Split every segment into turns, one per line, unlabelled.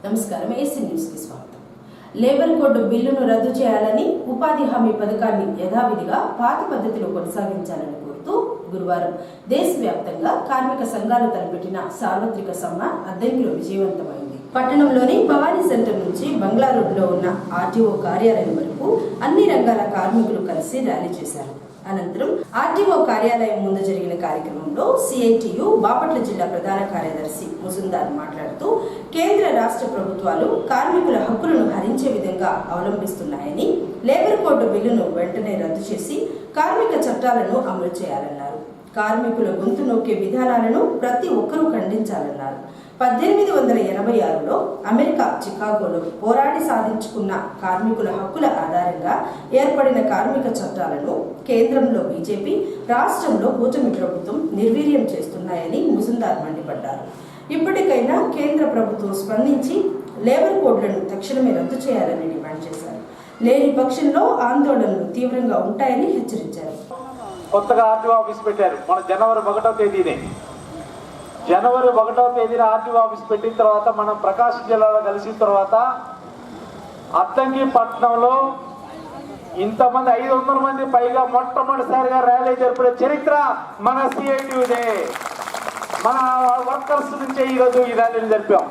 నమస్కారం. AC news కి స్వాగతం. లేబర్ కోడ్ బిల్లును రద్దు చేయాలని, ఉపాధి హామీ పథకాన్ని యథావిధిగా పాత పద్ధతిలో కొనసాగించాలని కోరుతూ గురువారం దేశవ్యాప్తంగా కార్మిక సంఘాలు తలపెట్టిన సార్వత్రిక సమ్మె అద్దంకిలో విజయవంతమైంది. పట్టణంలోని భవానీ సెంటర్ నుంచి బంగ్లా రోడ్లో ఉన్న ఆర్టీఓ కార్యాలయం వరకు అన్ని రంగాల కార్మికులు కలిసి ర్యాలీ చేశారు. అనంతరం ఆర్టీఓ కార్యాలయం ముందు జరిగిన కార్యక్రమంలో సిఐటియు బాపట్ల జిల్లా ప్రధాన కార్యదర్శి ముజుందార్ మాట్లాడుతూ కేంద్ర రాష్ట్ర ప్రభుత్వాలు కార్మికుల హక్కులను హరించే విధంగా అవలంబిస్తున్నాయని, లేబర్ కోడ్ బిల్లును వెంటనే రద్దు చేసి కార్మిక చట్టాలను అమలు చేయాలన్నారు. కార్మికుల గొంతు నొక్కే విధానాలను ప్రతి ఒక్కరూ ఖండించాలన్నారు. 1886లో అమెరికా చికాగోలో పోరాడి సాధించుకున్న కార్మికుల హక్కుల ఆధారంగా ఏర్పడిన కార్మిక చట్టాలను కేంద్రంలో బీజేపీ, రాష్ట్రంలో కూటమి ప్రభుత్వం నిర్వీర్యం చేస్తున్నాయని ముజుందార్ మండిపడ్డారు. ఇప్పటికైనా కేంద్ర ప్రభుత్వం స్పందించి లేబర్ కోడ్లను తక్షణమే రద్దు చేయాలని డిమాండ్ చేశారు. లేని పక్షంలో ఆందోళనలు తీవ్రంగా ఉంటాయని హెచ్చరించారు.
కొత్తగా ఆర్టీఓ ఆఫీస్ పెట్టారు. మన జనవరి 1వ తేదీన ఆర్టీఓ ఆఫీస్ పెట్టిన తర్వాత మనం ప్రకాశం జిల్లాలో కలిసిన తర్వాత అద్దంకి పట్టణంలో ఇంతమంది 500 మంది పైగా మొట్టమొదటిసారిగా ర్యాలీ జరిపిన చరిత్ర మన సిఐటియుదే. మన వర్కర్స్ నుంచే ఈరోజు ఈ ర్యాలీని జరిపాం.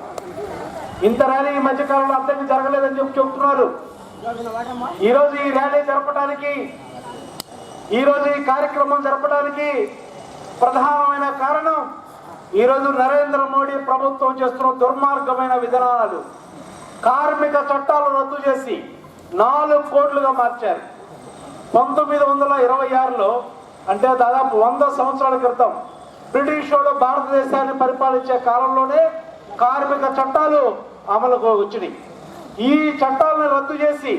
ఇంత ర్యాలీ ఈ మధ్యకాలంలో అద్దంకి జరగలేదని చెప్తున్నారు. ఈరోజు ఈ ర్యాలీ జరపడానికి, ఈరోజు ఈ కార్యక్రమం జరపడానికి ప్రధానమైన కారణం ఈరోజు నరేంద్ర మోడీ ప్రభుత్వం చేస్తున్న దుర్మార్గమైన విధానాలు. కార్మిక చట్టాలు రద్దు చేసి 4 కోట్లుగా మార్చారు. 1926లో అంటే దాదాపు 100 సంవత్సరాల క్రితం బ్రిటిష్ వాడు భారతదేశాన్ని పరిపాలించే కాలంలోనే కార్మిక చట్టాలు అమలుకు వచ్చినాయి. ఈ చట్టాలను రద్దు చేసి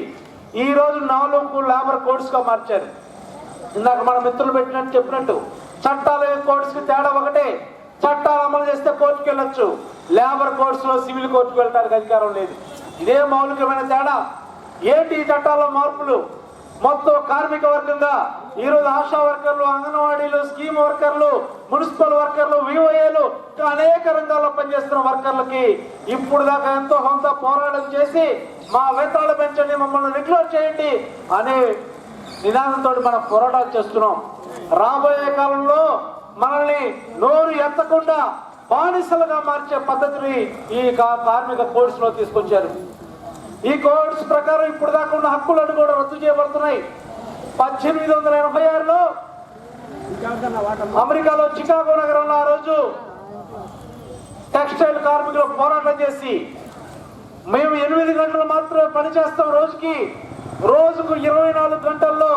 ఈరోజు 4 లేబర్ కోడ్స్గా మార్చారు. ఇందాక మన మిత్రులు చెప్పినట్టు చట్టాలు కోడ్స్కి తేడా ఒకటే. చట్టాలు అమలు చేస్తే కోర్టుకు వెళ్ళొచ్చు, లేబర్ కోర్ట్స్లో సివిల్ కోర్టుకు వెళ్ళడానికి అధికారం లేదు. ఇదే మౌలికమైన తేడా. ఏంటి ఈ చట్టాల్లో మార్పులు? మొత్తం కార్మిక వర్గంగా ఈరోజు ఆశా వర్కర్లు, అంగన్వాడీలు, స్కీమ్ వర్కర్లు, మున్సిపల్ వర్కర్లు, విఓఏలు, అనేక రంగాల్లో పనిచేస్తున్న వర్కర్లకి ఇప్పుడు దాకా ఎంతో కొంత పోరాటం చేసి మా వేతనాలు పెంచండి, మమ్మల్ని రెగ్యులర్ చేయండి అనే నిదానంతో మనం పోరాటాలు చేస్తున్నాం. రాబోయే కాలంలో మనల్ని నోరు ఎత్తకుండా బానిసలుగా మార్చే పద్ధతిని ఈ కార్మిక కోడ్స్ లో తీసుకొచ్చారు. ఈ కోడ్స్ ప్రకారం ఇప్పుడు దాకా ఉన్న హక్కులను కూడా రద్దు చేయబడుతున్నాయి. 1886లో అమెరికాలో చికాగో నగరంలో ఆ రోజు టెక్స్టైల్ కార్మికులు పోరాటం చేసి మేము 8 గంటలు మాత్రమే పనిచేస్తాం, రోజుకు 24 గంటల్లో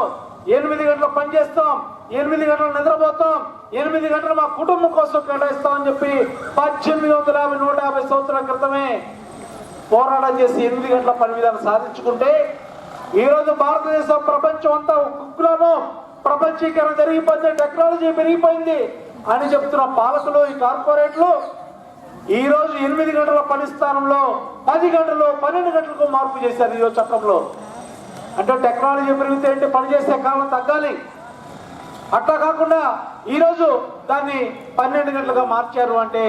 8 గంటలు పనిచేస్తాం, 8 గంటలు నిద్రపోతాం, 8 గంటలు మా కుటుంబం కోసం కేటాయిస్తామని చెప్పి 150 సంవత్సరాల క్రితమే పోరాటం చేసి 8 గంటల పని విధానం సాధించుకుంటే ఈరోజు భారతదేశం ప్రపంచం అంతా కుగ్రామం, ప్రపంచీకరణ జరిగిపోయింది, టెక్నాలజీ పెరిగిపోయింది అని చెప్తున్న పాలకులు, ఈ కార్పొరేట్లు ఈరోజు 8 గంటల పని స్థానంలో 10 గంటలు, 12 గంటలకు మార్పు చేశారు ఈరోజు చట్టంలో. అంటే టెక్నాలజీ పెరిగితే ఏంటి, పనిచేసే కాలం తగ్గాలి. అట్లా కాకుండా ఈరోజు దాన్ని 12 గంటలుగా మార్చారు అంటే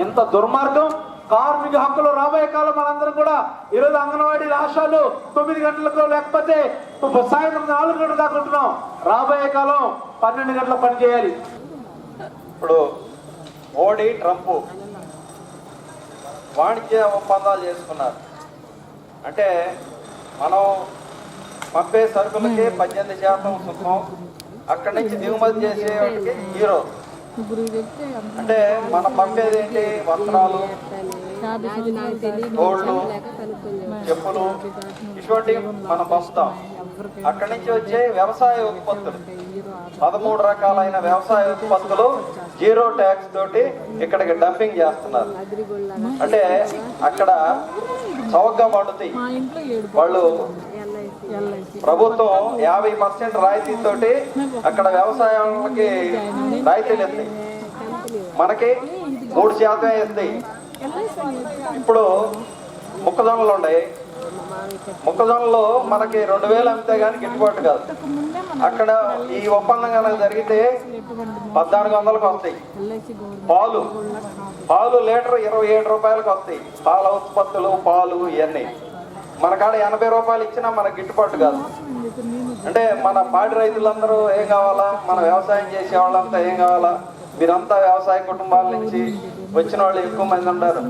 ఎంత దుర్మార్గం. కార్మిక హక్కులు రాబోయే కాలం మనందరం కూడా ఈరోజు అంగన్వాడీ ఆశాలు 9 గంటలకు లేకపోతే సాయంత్రం 4 గంటలు దాకా ఉంటున్నాం. రాబోయే కాలం 12 గంటల పని చేయాలి.
ఇప్పుడు మోడీ, ట్రంప్ వాణిజ్య ఒప్పందాలు చేసుకున్నారు. అంటే మనం పంపే సరుకులకి 18% సుంకం, అక్కడి నుంచి దిగుమతి చేసే వాటికి 0. అంటే మనం పంపేది ఏంటి? వస్త్రాలు, గోల్డ్, చెప్పులు, ఇటువంటివి మనం పంపుతాం. అక్కడి నుంచి వచ్చే వ్యవసాయ ఉత్పత్తులు 13 రకాలైన వ్యవసాయ ఉత్పత్తులు 0 ట్యాక్స్ తోటి ఇక్కడికి డంపింగ్ చేస్తున్నారు. అంటే అక్కడ చౌకగా పండుతాయి. వాళ్ళు ప్రభుత్వం 50% రాయితీతోటి అక్కడ వ్యవసాయానికి రాయితీలు ఇస్తాయి, మనకి 3% ఇస్తాయి. ఇప్పుడు మొక్కజొన్నలు ఉన్నాయి. మొక్కజొన్నలో మనకి 2000 అమ్మితే కానీ గిట్టుబాటు కాదు. అక్కడ ఈ ఒప్పందం కనుక జరిగితే 1400కు వస్తాయి. పాలు పాలు లీటర్ 27 రూపాయలకు వస్తాయి. పాల ఉత్పత్తులు, పాలు ఇవన్నీ మన కాడ 80 రూపాయలు ఇచ్చినా మనకు గిట్టుబాటు కాదు. అంటే మన పాడి రైతులందరూ ఏం కావాలా, మన వ్యవసాయం చేసే వాళ్ళంతా ఏం కావాలా, వీరంతా వ్యవసాయ కుటుంబాల నుంచి వచ్చిన వాళ్ళు ఎక్కువ మంది ఉంటారు.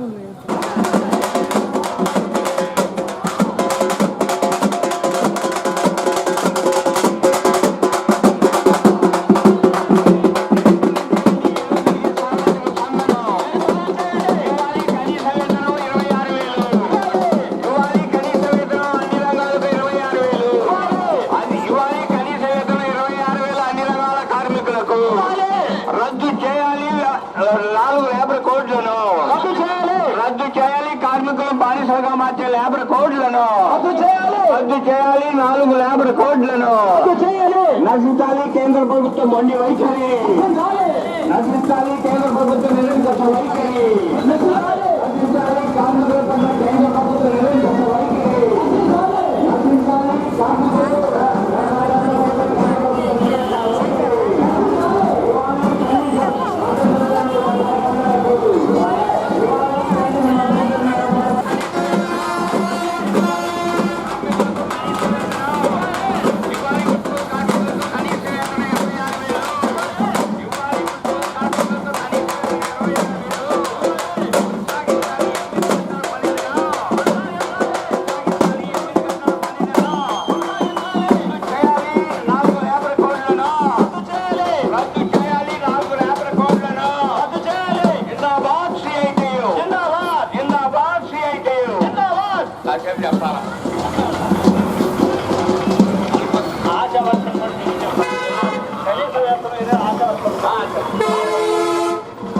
రద్దు చేయాలి 4 లేబర్ కోడ్లను, రద్దు చేయాలి కార్మికులను బానిసలుగా మార్చే లేబర్ కోడ్లను, రద్దు చేయాలి 4 లేబర్ కోడ్లను, నశించాలి కేంద్ర ప్రభుత్వం మొండి వైఖరి, నశించాలి కేంద్ర ప్రభుత్వం నిరంకుశ వైఖరి, నశించాలి కార్మికుల పట్ల కేంద్ర ప్రభుత్వం నిరంకుశ వైఖరి, నశించాలి కార్మికులు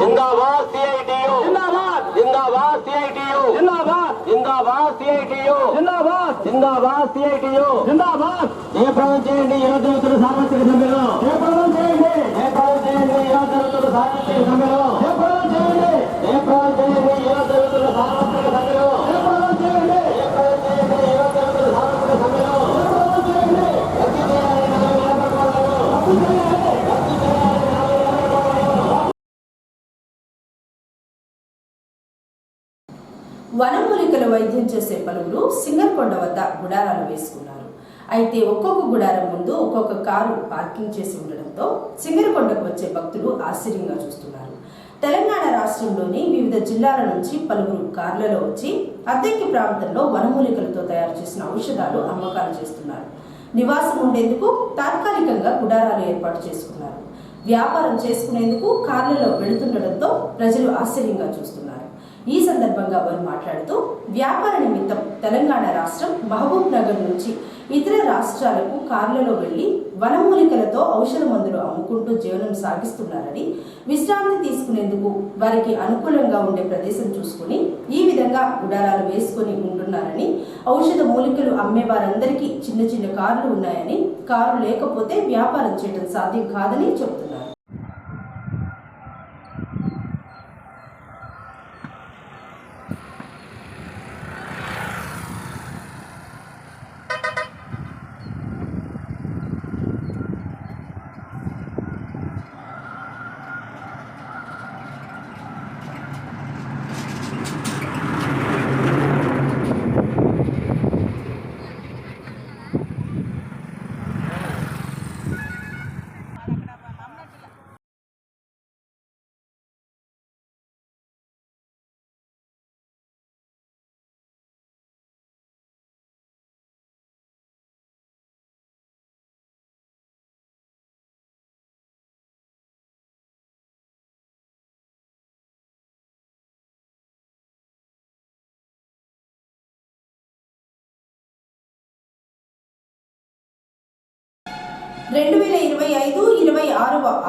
जिंदाबाद सीआईटीयू, जिंदाबाद सीआईटीयू, जिंदाबाद सीआईटीयू, जिंदाबाद सीआईटीयू, जयप्रदం చేయండి యువజనుల సార్వత్రిక సమ్మెలో, జయప్రదం చేయండి యువజనుల సార్వత్రిక సమ్మెలో, జయప్రదం చేయండి యువజనుల సార్వత్రిక సమ్మెలో, జయప్రదం చేయండి యువజనుల సార్వత్రిక సమ్మెలో, జయప్రదం చేయండి
వనమూలికల వైద్యం చేసే పలువురు సింగర్కొండ వద్ద గుడారాలు వేసుకున్నారు. అయితే ఒక్కొక్క గుడారం ముందు ఒక్కొక్క కారు పార్కింగ్ చేసి ఉండడంతో సింగరకొండకు వచ్చే భక్తులు ఆశ్చర్యంగా చూస్తున్నారు. తెలంగాణ రాష్ట్రంలోని వివిధ జిల్లాల నుంచి పలువురు కార్లలో వచ్చి అద్దెకి ప్రాంతంలో వనమూలికలతో తయారు చేసిన ఔషధాలు అమ్మకాలు చేస్తున్నారు. నివాసం ఉండేందుకు తాత్కాలికంగా గుడారాలు ఏర్పాటు చేసుకున్నారు. వ్యాపారం చేసుకునేందుకు కార్లలో వెళుతుండడంతో ప్రజలు ఆశ్చర్యంగా చూస్తున్నారు. ఈ సందర్భంగా వారు మాట్లాడుతూ వ్యాపార నిమిత్తం తెలంగాణ రాష్ట్రం మహబూబ్ నగర్ నుంచి ఇతర రాష్ట్రాలకు కార్లలో వెళ్లి వనమూలికలతో ఔషధ మందులు అమ్ముకుంటూ జీవనం సాగిస్తున్నారని, విశ్రాంతి తీసుకునేందుకు వారికి అనుకూలంగా ఉండే ప్రదేశం చూసుకుని ఈ విధంగా గుడారాలు వేసుకుని ఉంటున్నారని, ఔషధ మూలికలు అమ్మే వారందరికీ చిన్న చిన్న కార్లు ఉన్నాయని, కారు లేకపోతే వ్యాపారం చేయడం సాధ్యం కాదని చెబుతున్నారు.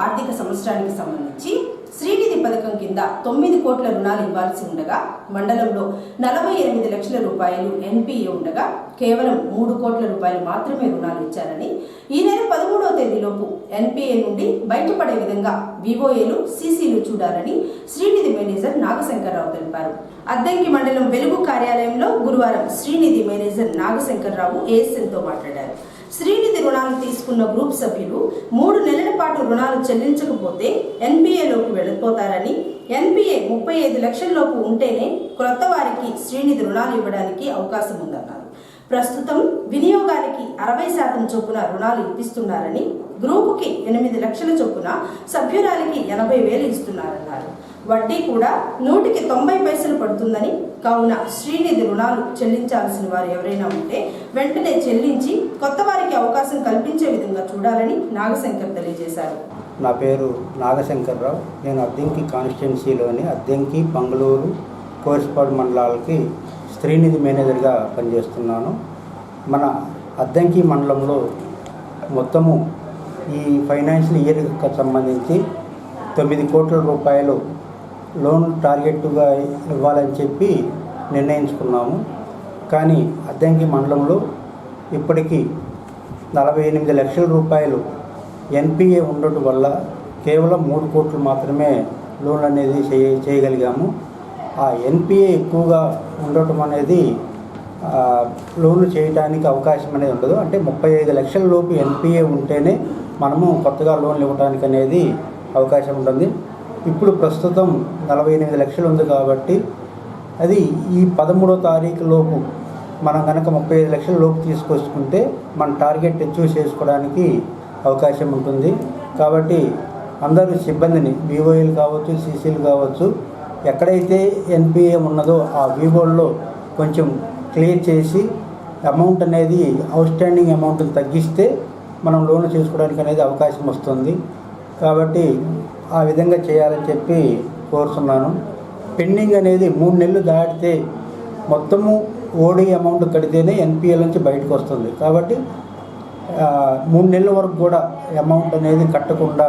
ఆర్థిక సంవత్సరానికి సంబంధించి శ్రీనిధి పథకం కింద 9 కోట్ల రుణాలు ఇవ్వాల్సి ఉండగా మండలంలో 48 లక్షల రూపాయలు ఎన్పీఏ ఉండగా కేవలం 3 కోట్ల రూపాయలు మాత్రమే రుణాలు ఇచ్చారని, ఈ నెల 13వ తేదీలోపు ఎన్పీఏ నుండి బయటపడే విధంగా వివోఏలు సీసీలు చూడాలని శ్రీనిధి మేనేజర్ నాగశంకర్రావు తెలిపారు. అద్దంకి మండలం వెలుగు కార్యాలయంలో గురువారం శ్రీనిధి మేనేజర్ నాగశంకర్రావు ఏఎస్ఎన్తో మాట్లాడారు. శ్రీనిధి రుణాలు తీసుకున్న గ్రూప్ సభ్యులు 3 నెలల పాటు రుణాలు చెల్లించకపోతే ఎన్పిఏలోకి వెళ్ళిపోతారని, ఎన్పిఏ 35 లక్షల్లోపు ఉంటేనే క్రొత్త వారికి శ్రీనిధి రుణాలు ఇవ్వడానికి అవకాశం ఉందన్నారు. ప్రస్తుతం వినియోగానికి 60% చొప్పున రుణాలు ఇప్పిస్తున్నారని, గ్రూపుకి 8 లక్షల చొప్పున సభ్యురాలికి 80,000 ఇస్తున్నారన్నారు. వడ్డీ కూడా 100కి 90 పైసలు పడుతుందని, కావున శ్రీనిధి రుణాలు చెల్లించాల్సిన వారు ఎవరైనా ఉంటే వెంటనే చెల్లించి కొత్త వారికి అవకాశం కల్పించే విధంగా చూడాలని నాగశంకర్ తెలియజేశారు.
నా పేరు నాగశంకర్రావు. నేను అద్దంకి కాన్స్టిట్యున్సీలోని అద్దంకి, పంగళూరు, కోర్సుపాడు మండలాలకి శ్రీనిధి మేనేజర్గా పనిచేస్తున్నాను. మన అద్దంకి మండలంలో మొత్తము ఈ ఫైనాన్షియల్ ఇయర్కి సంబంధించి 9 కోట్ల రూపాయలు లోన్ టార్గెట్గా ఇవ్వాలని చెప్పి నిర్ణయించుకున్నాము. కానీ అద్దంకి మండలంలో ఇప్పటికీ 48 లక్షల రూపాయలు ఎన్పిఏ ఉండటం వల్ల కేవలం 3 కోట్లు మాత్రమే లోన్ అనేది చేయగలిగాము. ఆ ఎన్పిఏ ఎక్కువగా ఉండటం అనేది లోన్లు చేయడానికి అవకాశం అనేది ఉండదు. అంటే 35 లక్షల లోపు ఎన్పిఏ ఉంటేనే మనము కొత్తగా లోన్లు ఇవ్వడానికి అనేది అవకాశం ఉంటుంది. ఇప్పుడు ప్రస్తుతం 48 లక్షలు ఉంది కాబట్టి అది ఈ 13వ తారీఖు లోపు మనం కనుక 35 లక్షల లోపు తీసుకొచ్చుకుంటే మన టార్గెట్ అచీవ్ చేసుకోవడానికి అవకాశం ఉంటుంది. కాబట్టి అందరూ సిబ్బందిని, వివోఏలు కావచ్చు, సీసీలు కావచ్చు, ఎక్కడైతే ఎన్పిఏ ఉన్నదో ఆ వివోల్లో కొంచెం క్లియర్ చేసి అమౌంట్ అనేది అవుట్స్టాండింగ్ అమౌంట్ని తగ్గిస్తే మనం లోన్లు చేసుకోవడానికి అనేది అవకాశం వస్తుంది. కాబట్టి ఆ విధంగా చేయాలని చెప్పి కోరుతున్నాను. పెండింగ్ అనేది 3 నెలలు దాటితే మొత్తము ఓడి అమౌంట్ కడితేనే ఎన్పిఏ నుంచి బయటకు వస్తుంది. కాబట్టి 3 నెలల వరకు కూడా అమౌంట్ అనేది కట్టకుండా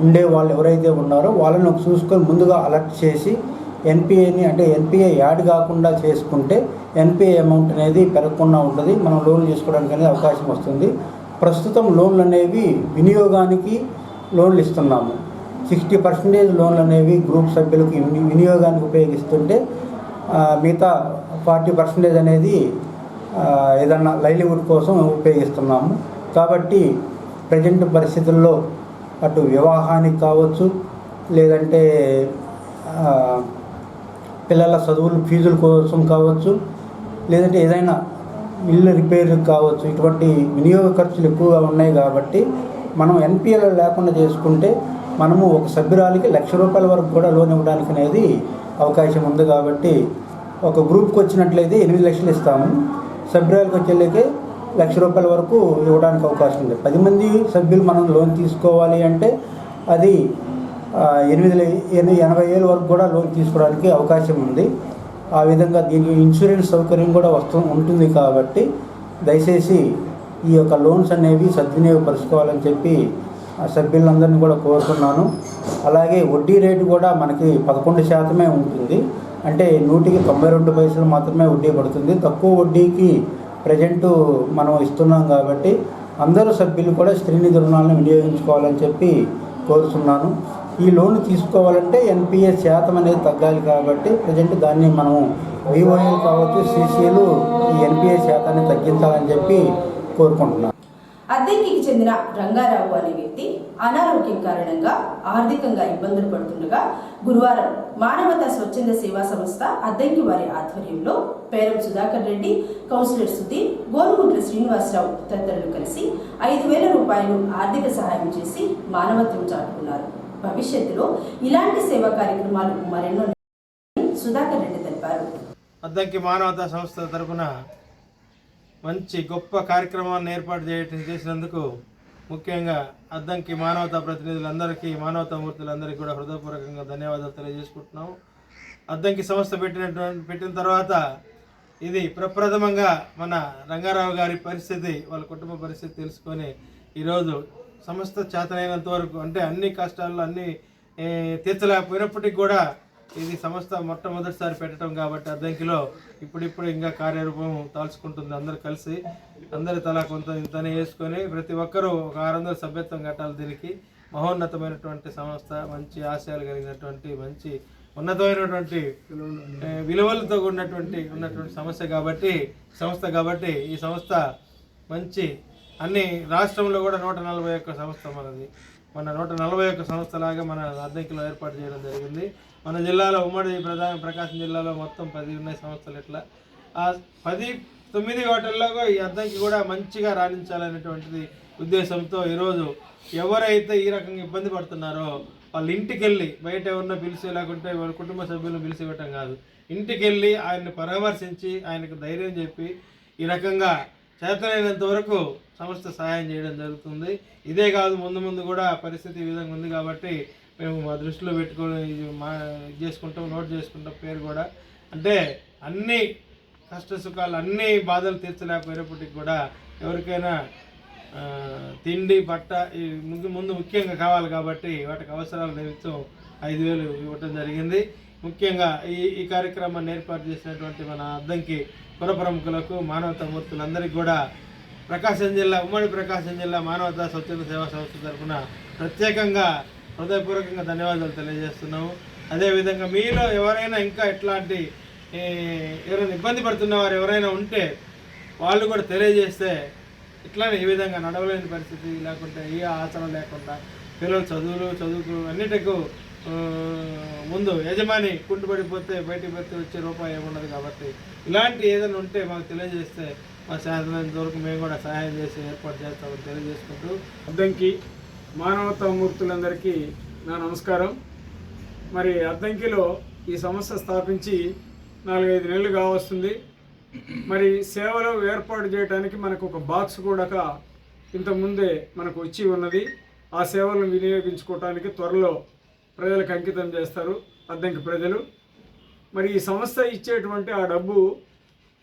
ఉండే వాళ్ళు ఎవరైతే ఉన్నారో వాళ్ళని చూసుకొని ముందుగా అలర్ట్ చేసి ఎన్పిఏని, అంటే ఎన్పిఏ యాడ్ కాకుండా చేసుకుంటే ఎన్పిఏ అమౌంట్ అనేది పెరగకుండా ఉంటుంది. మనం లోన్లు చేసుకోవడానికి అనేది అవకాశం వస్తుంది. ప్రస్తుతం లోన్లు అనేవి వినియోగానికి లోన్లు ఇస్తున్నాము. 60% లోన్లు అనేవి గ్రూప్ సభ్యులకు వినియోగానికి ఉపయోగిస్తుంటే మిగతా 40% అనేది ఏదన్నా లైవ్లీవుడ్ కోసం ఉపయోగిస్తున్నాము. కాబట్టి ప్రజెంట్ పరిస్థితుల్లో అటు వివాహానికి కావచ్చు, లేదంటే పిల్లల చదువులు ఫీజుల కోసం కావచ్చు, లేదంటే ఏదైనా ఇల్లు రిపేర్కి కావచ్చు, ఇటువంటి వినియోగ ఖర్చులు ఎక్కువగా ఉన్నాయి. కాబట్టి మనం ఎన్పిఏలో లేకుండా చేసుకుంటే మనము ఒక సభ్యురాలికి 1,00,000 రూపాయల వరకు కూడా లోన్ ఇవ్వడానికి అనేది అవకాశం ఉంది. కాబట్టి ఒక గ్రూప్కి వచ్చినట్లయితే 8 లక్షలు ఇస్తాము. సభ్యురాలికి వచ్చేళ్ళకి 1,00,000 రూపాయల వరకు ఇవ్వడానికి అవకాశం ఉంది. 10 మంది సభ్యులు మనం లోన్ తీసుకోవాలి అంటే అది 80,000 వరకు కూడా లోన్ తీసుకోవడానికి అవకాశం ఉంది. ఆ విధంగా దీనికి ఇన్సూరెన్స్ సౌకర్యం కూడా ఉంటుంది. కాబట్టి దయచేసి ఈ యొక్క లోన్స్ అనేవి సద్వినియోగపరుచుకోవాలని చెప్పి సభ్యులందరినీ కూడా కోరుతున్నాను. అలాగే వడ్డీ రేటు కూడా మనకి 11% ఉంటుంది. అంటే 100కి 92 పైసలు మాత్రమే వడ్డీ పడుతుంది. తక్కువ వడ్డీకి ప్రజెంటు మనం ఇస్తున్నాం. కాబట్టి అందరూ సభ్యులు కూడా శ్రీనిధి రుణాలను వినియోగించుకోవాలని చెప్పి కోరుతున్నాను. ఈ లోన్ తీసుకోవాలంటే ఎన్పిఏ శాతం అనేది తగ్గాలి. కాబట్టి ప్రజెంట్ దాన్ని మనం వివోఏలు కావచ్చు, సీసీలు ఈ ఎన్పిఏ శాతాన్ని తగ్గించాలని చెప్పి కోరుకుంటున్నాను.
అద్దెంకికి చెందిన రంగారావు అనే వ్యక్తి అనారోగ్యం కారణంగా ఆర్థికంగా ఇబ్బందులు పడుతుండగా గురువారం మానవతా స్వచ్ఛంద సేవా సంస్థ అద్దెంకి వారి ఆధ్వర్యంలో పేరం సుధాకర్ రెడ్డి, కౌన్సిలర్ సుధీర్, గోనుగుంట్ల శ్రీనివాసరావు తదితరులు కలిసి 5,000 రూపాయలు ఆర్థిక సహాయం చేసి మానవత్వం చాటుకున్నారు. భవిష్యత్తులో ఇలాంటి సేవా కార్యక్రమాలు మరెన్నో సుధాకర్ రెడ్డి తెలిపారు.
అద్దంకి మానవతా సంస్థ తరపున మంచి గొప్ప కార్యక్రమాన్ని ఏర్పాటు చేసినందుకు ముఖ్యంగా అద్దంకి మానవతా ప్రతినిధులందరికీ, మానవతా మూర్తులందరికీ కూడా హృదయపూర్వకంగా ధన్యవాదాలు తెలియజేసుకుంటున్నాము. అద్దంకి సంస్థ పెట్టిన తర్వాత ఇది ప్రప్రథమంగా మన రంగారావు గారి పరిస్థితి, వాళ్ళ కుటుంబ పరిస్థితి తెలుసుకొని ఈరోజు సంస్థ చేతనైనంత వరకు, అంటే అన్ని కష్టాల్లో అన్ని తీర్చలేకపోయినప్పటికీ కూడా ఇది సంస్థ మొట్టమొదటిసారి పెట్టడం కాబట్టి అద్దంకిలో ఇప్పుడు ఇంకా కార్యరూపం దాల్చుకుంటుంది. అందరు కలిసి అందరి తలా కొంత ఇంతనే వేసుకొని ప్రతి ఒక్కరూ ఒక 600 సభ్యత్వం కట్టాలి. దీనికి మహోన్నతమైనటువంటి సంస్థ, మంచి ఆశయాలు కలిగినటువంటి, మంచి ఉన్నతమైనటువంటి విలువలతో ఉన్నటువంటి సంస్థ కాబట్టి ఈ సంస్థ మంచి అన్ని రాష్ట్రంలో కూడా 141 సంస్థ మనది. మన 141 సంస్థలాగా మన అద్దంకిలో ఏర్పాటు చేయడం జరిగింది. మన జిల్లాలో ఉమ్మడి ప్రకాశం జిల్లాలో మొత్తం 10 ఉన్నాయి సంస్థలు. ఇట్లా ఆ 9 వాటిల్లో ఈ అద్దంకి కూడా మంచిగా రాణించాలనేటువంటిది ఉద్దేశంతో ఈరోజు ఎవరైతే ఈ రకంగా ఇబ్బంది పడుతున్నారో వాళ్ళ ఇంటికి వెళ్ళి, బయట ఎవరినో పిలిచి లేకుంటే వాళ్ళ కుటుంబ సభ్యులను పిలిచి ఇవ్వటం కాదు, ఇంటికి వెళ్ళి ఆయన్ని పరామర్శించి ఆయనకు ధైర్యం చెప్పి ఈ రకంగా చేతనైనంత వరకు సంస్థ సహాయం చేయడం జరుగుతుంది. ఇదే కాదు, ముందు కూడా పరిస్థితి ఈ విధంగా ఉంది కాబట్టి మేము మా దృష్టిలో పెట్టుకొని చేసుకుంటాం, నోట్ చేసుకుంటాం పేరు కూడా. అంటే అన్ని కష్ట సుఖాలు, అన్ని బాధలు తీర్చలేకపోయినప్పటికీ కూడా ఎవరికైనా తిండి బట్ట ఈ ముందు ముఖ్యంగా కావాలి కాబట్టి వాటికి అవసరాల నిమిత్తం 5,000 ఇవ్వటం జరిగింది. ముఖ్యంగా ఈ కార్యక్రమాన్ని ఏర్పాటు చేసినటువంటి మన అద్దంకి పుర ప్రముఖులకు, మానవతా మూర్తులందరికీ కూడా ఉమ్మడి ప్రకాశం జిల్లా మానవతా స్వచ్ఛంద సేవా సంస్థ తరఫున ప్రత్యేకంగా హృదయపూర్వకంగా ధన్యవాదాలు తెలియజేస్తున్నాము. అదేవిధంగా మీలో ఎవరైనా ఇంకా ఇట్లాంటి ఎవరైనా ఇబ్బంది పడుతున్న వారు ఎవరైనా ఉంటే వాళ్ళు కూడా తెలియజేస్తే ఇట్లానే ఈ విధంగా నడవలేని పరిస్థితి లేకుంటే ఏ ఆచరణ లేకుండా పిల్లలు చదువుకు అన్నిటికూ ముందు యజమాని కుంటుపడిపోతే బయటికి పెడితే వచ్చే రూపాయి ఏముండదు కాబట్టి ఇలాంటి ఏదైనా ఉంటే మాకు తెలియజేస్తే మా సాధ్యమైనంత వరకు మేము కూడా సహాయం చేసి ఏర్పాటు చేస్తామని తెలియజేసుకుంటూ
అద్దంకి మానవతా మూర్తులందరికీ నా నమస్కారం. మరి అద్దంకిలో ఈ సంస్థ స్థాపించి 4-5 నెలలు కావస్తుంది. మరి సేవలు ఏర్పాటు చేయడానికి మనకు ఒక బాక్స్ కూడా ఇంతకుముందే మనకు వచ్చి ఉన్నది. ఆ సేవలను వినియోగించుకోవడానికి త్వరలో ప్రజలకు అంకితం చేస్తారు అద్దంకి ప్రజలు. మరి ఈ సంస్థ ఇచ్చేటువంటి ఆ డబ్బు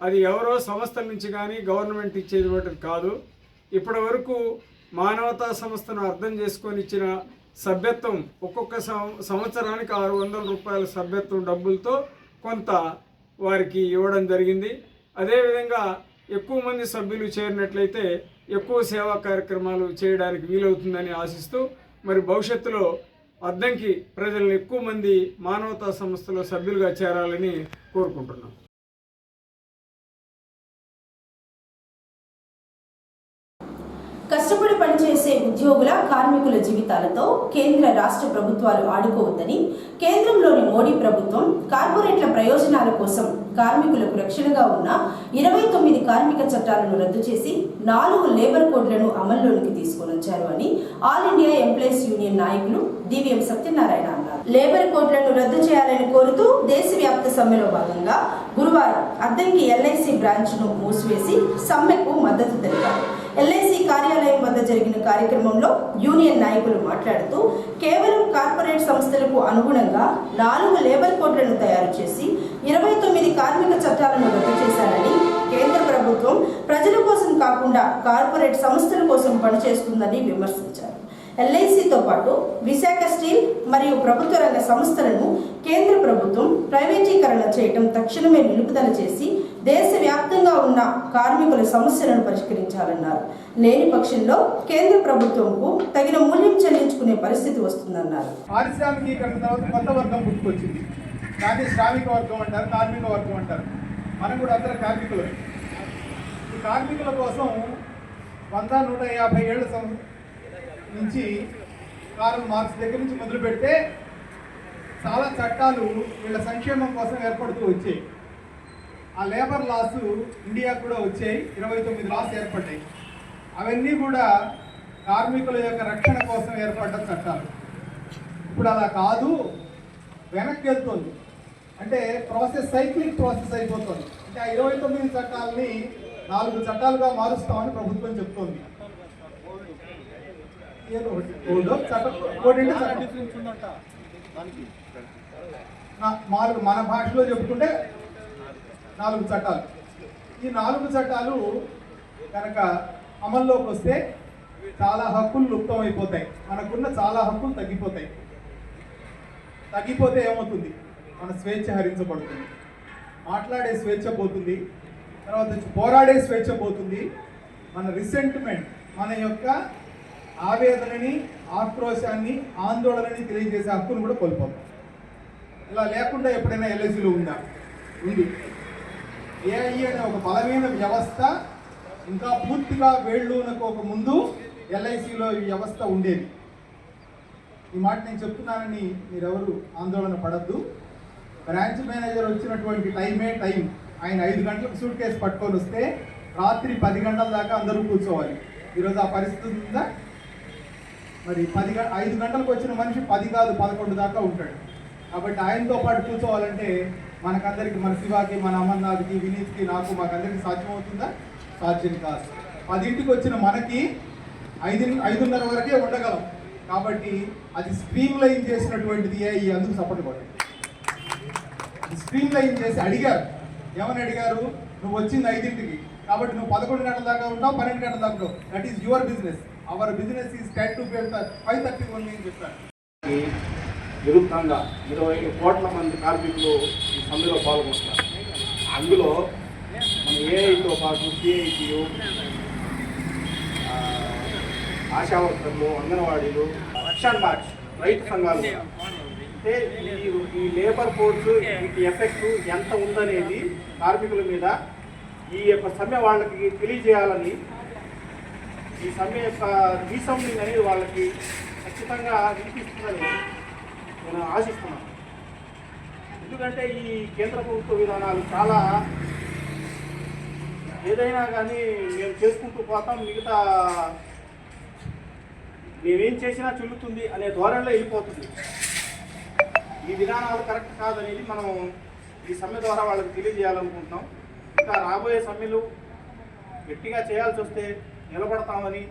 అది ఎవరో సంస్థల నుంచి కానీ గవర్నమెంట్ ఇచ్చేటువంటిది కాదు. ఇప్పటి వరకు మానవతా సంస్థను అర్థం చేసుకొని ఇచ్చిన సభ్యత్వం ఒక్కొక్క సంవత్సరానికి 600 రూపాయల సభ్యత్వం డబ్బులతో కొంత వారికి ఇవ్వడం జరిగింది. అదేవిధంగా ఎక్కువ మంది సభ్యులు చేరినట్లయితే ఎక్కువ సేవా కార్యక్రమాలు చేయడానికి వీలవుతుందని ఆశిస్తూ మరి భవిష్యత్తులో అద్దంకి ప్రజలను ఎక్కువ మంది మానవతా సంస్థలో సభ్యులుగా చేరాలని కోరుకుంటున్నాం.
కష్టపడి పనిచేసే ఉద్యోగుల, కార్మికుల జీవితాలతో కేంద్ర రాష్ట్ర ప్రభుత్వాలు ఆడుకోవద్దని కేంద్రంలోని మోడీ ప్రభుత్వం కార్పొరేట్ల ప్రయోజనాల కోసం కార్మికులకు రక్షణగా ఉన్న 29 కార్మిక చట్టాలను రద్దు చేసి 4 లేబర్ కోడ్లను అమల్లోనికి తీసుకొని వచ్చారు అని ఆల్ ఇండియా ఎంప్లాయీస్ యూనియన్ నాయకులు డివిఎం సత్యనారాయణ అన్నారు. లేబర్ కోడ్లను రద్దు చేయాలని కోరుతూ దేశవ్యాప్త సమ్మెలో భాగంగా గురువారం అద్దంకి ఎల్ఐసి బ్రాంచ్ ను మూసివేసి సమ్మెకు మద్దతు తెలిపారు. ఎల్ఐసి కార్యాలయం వద్ద జరిగిన కార్యక్రమంలో యూనియన్ నాయకులు మాట్లాడుతూ కేవలం కార్పొరేట్ సంస్థలకు అనుగుణంగా 4 లేబర్ కోడ్లను తయారు చేసి 29 కార్మిక చట్టాలను రద్దు చేశారని, కేంద్ర ప్రభుత్వం ప్రజల కోసం కాకుండా కార్పొరేట్ సంస్థల కోసం పనిచేస్తుందని విమర్శించారు. ఎల్ఐసితో పాటు విశాఖ స్టీల్ మరియు ప్రభుత్వ రంగ సంస్థలను కేంద్ర ప్రభుత్వం ప్రైవేటీకరణ చేయడం తక్షణమే నిలుపుదల చేసి దేశవ్యాప్తంగా ఉన్న కార్మికుల సమస్యలను పరిష్కరించాలన్నారు. లేని పక్షంలో కేంద్ర ప్రభుత్వంకు తగిన మూల్యం చెల్లించుకునే పరిస్థితి వస్తుందన్నారు.
పారిశ్రామికీకరణ తర్వాత కొత్త వర్గం పుట్టుకొచ్చింది. దాన్ని శ్రామిక వర్గం అంటారు, కార్మిక వర్గం అంటారు. మనం కూడా అందరూ కార్మికులు. ఈ కార్మికుల కోసం 100-150 ఏళ్ల నుంచి కార్ల్ మార్క్స్ దగ్గర నుంచి మొదలు పెడితే చాలా చట్టాలు వీళ్ళ సంక్షేమం కోసం ఏర్పడుతూ వచ్చాయి. ఆ లేబర్ లాస్ ఇండియా కూడా వచ్చాయి. 29 లాస్ ఏర్పడ్డాయి. అవన్నీ కూడా కార్మికుల యొక్క రక్షణ కోసం ఏర్పడ్డ చట్టాలు. ఇప్పుడు అలా కాదు, వెనక్కి వెళ్తుంది. అంటే సైక్లిక్ ప్రాసెస్ అయిపోతుంది. అంటే ఆ 29 చట్టాలని 4 చట్టాలుగా మారుస్తామని ప్రభుత్వం చెప్తోంది. మన భాషలో చెప్పుకుంటే 4 చట్టాలు. ఈ 4 చట్టాలు కనుక అమల్లోకి వస్తే చాలా హక్కులు లుప్తమైపోతాయి. మనకున్న చాలా హక్కులు తగ్గిపోతే ఏమవుతుంది? మన స్వేచ్ఛ హరించబడుతుంది. మాట్లాడే స్వేచ్ఛ పోతుంది. తర్వాత పోరాడే స్వేచ్ఛ పోతుంది. మన రిసెంట్మెంట్, మన యొక్క ఆవేదనని, ఆక్రోశాన్ని, ఆందోళనని తెలియజేసే హక్కును కూడా కోల్పోతాం. ఇలా లేకుండా ఎప్పుడైనా ఎల్ఐసిలో ఉంది. ఏఐ అనే ఒక బలమైన వ్యవస్థ
ఇంకా పూర్తిగా వేళ్ళూనకు ముందు ఎల్ఐసిలో ఈ వ్యవస్థ ఉండేది. ఈ మాట నేను చెప్తున్నానని మీరెవరు ఆందోళన పడద్దు. బ్రాంచ్ మేనేజర్ వచ్చినటువంటి టైం. ఆయన 5 గంటలకు సూట్ కేసు పట్టుకొని వస్తే రాత్రి 10 గంటల దాకా అందరూ కూర్చోవాలి. ఈరోజు ఆ పరిస్థితి ఉందా? మరి 5 గంటలకు వచ్చిన మనిషి 10 కాదు 11 దాకా ఉంటాడు. కాబట్టి ఆయనతో పాటు కూర్చోవాలంటే మనకందరికి, మన శివాకి, మన అమర్నాథ్కి, వినీత్కి, మాకందరికి సాధ్యమవుతుందా? సాధ్యం కాదు. 10ంటికి వచ్చిన మనకి 5:30 వరకే ఉండగలం. కాబట్టి అది స్ట్రీమ్ లైన్ చేసినటువంటిది అందుకు సపోర్ట్ కొట్టండి. స్ట్రీమ్ లైన్ చేసి అడిగారు. ఏమని అడిగారు? నువ్వు వచ్చింది 5ంటికి, కాబట్టి నువ్వు 11 గంటల దాకా ఉంటావు, 12 గంటల దాకా ఉంటావు. That is your business. Our business is 10 to 5:30 only అని చెప్పారు.
విరుద్ధంగా 25 కోట్ల మంది కార్మికులు ఈ సమ్మెలో పాల్గొంటున్నారు. అందులో మన ఏఐతో పాటు సిఐటియు, ఆశా వర్కర్లు, అంగన్వాడీలు, రక్షణ్ మార్చ్, రైతు సంఘాలు. అంటే ఈ లేబర్ ఫోర్స్ వీటి ఎఫెక్ట్ ఎంత ఉందనేది కార్మికుల మీద ఈ యొక్క సమ్మె వాళ్ళకి తెలియజేయాలని, ఈ సమ్మె యొక్క రీసౌండింగ్ అనేది వాళ్ళకి ఖచ్చితంగా వినిపిస్తుందని నేను ఆశిస్తున్నాను. ఎందుకంటే ఈ కేంద్ర ప్రభుత్వ విధానాలు చాలా, ఏదైనా కానీ మేము చేసుకుంటూ పోతాం, మిగతా మేమేం చేసినా చెల్లుతుంది అనే ధోరణిలో వెళ్ళిపోతుంది. ఈ విధానాలు కరెక్ట్ కాదనేది మనం ఈ సమ్మె ద్వారా వాళ్ళకి తెలియజేయాలనుకుంటున్నాం. ఇంకా రాబోయే సమ్మెలు గట్టిగా చేయాల్సి వస్తే నిలబడతామని,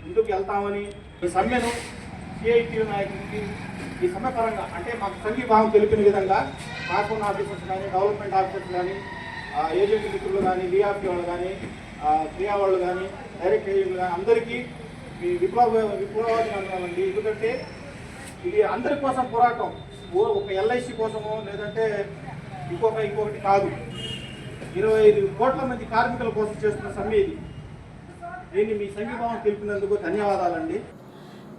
ముందుకు వెళ్తామని ఈ సమ్మెను సిఐటి నాయకులకి ఈ సమ్మె పరంగా అంటే మాకు సంఘీభావం తెలిపిన విధంగా కార్పొరేట్ ఆఫీసర్స్ కానీ, డెవలప్మెంట్ ఆఫీసర్స్ కానీ, ఏజెంట్ మిత్రులు కానీ, డిఆర్పీ వాళ్ళు కానీ, క్రియా వాళ్ళు కానీ, డైరెక్ట్ ఏజెంట్లు కానీ అందరికీ ఈ విప్లవాధికారులండి. ఎందుకంటే ఇది అందరి కోసం పోరాటం. ఒక ఎల్ఐసి కోసమో లేదంటే ఇంకొకటి కాదు. 25 కోట్ల మంది కార్మికుల కోసం చేస్తున్న సమ్మె ఇది. దీన్ని మీ సంఘీభావం తెలిపినందుకు ధన్యవాదాలండి.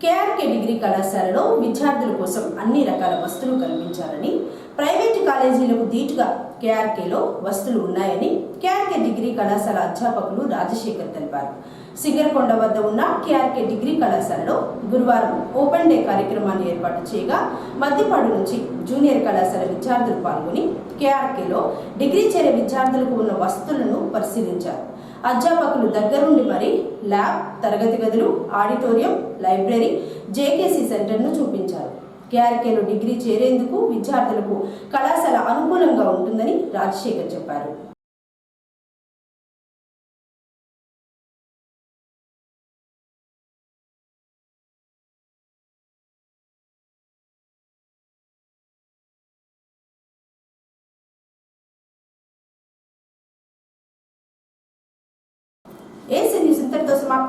కేఆర్కే డిగ్రీ కళాశాలలో విద్యార్థుల కోసం అన్ని రకాల వస్తువులు కల్పించాలని, ప్రైవేటు కాలేజీలకు దీటుగా కేఆర్కేలో వస్తువులు ఉన్నాయని కేఆర్కే డిగ్రీ కళాశాల అధ్యాపకులు రాజశేఖర్ తెలిపారు. సింగరకొండ వద్ద ఉన్న కేఆర్కే డిగ్రీ కళాశాలలో గురువారం ఓపెన్ డే కార్యక్రమాన్ని ఏర్పాటు చేయగా మద్దిపాడు నుంచి జూనియర్ కళాశాల విద్యార్థులు పాల్గొని కేఆర్కేలో డిగ్రీ చేరే విద్యార్థులకు ఉన్న వస్తువులను పరిశీలించారు. అధ్యాపకులు దగ్గరుండి మరి ల్యాబ్, తరగతి గదులు, ఆడిటోరియం, లైబ్రరీ, జేకేసీ సెంటర్ను చూపించారు. కేఆర్కేలో డిగ్రీ చేరేందుకు విద్యార్థులకు కళాశాల అనుకూలంగా ఉంటుందని రాజశేఖర్ చెప్పారు. ఏసీ న్యూస్ ఇంతటితో సమాప్తం.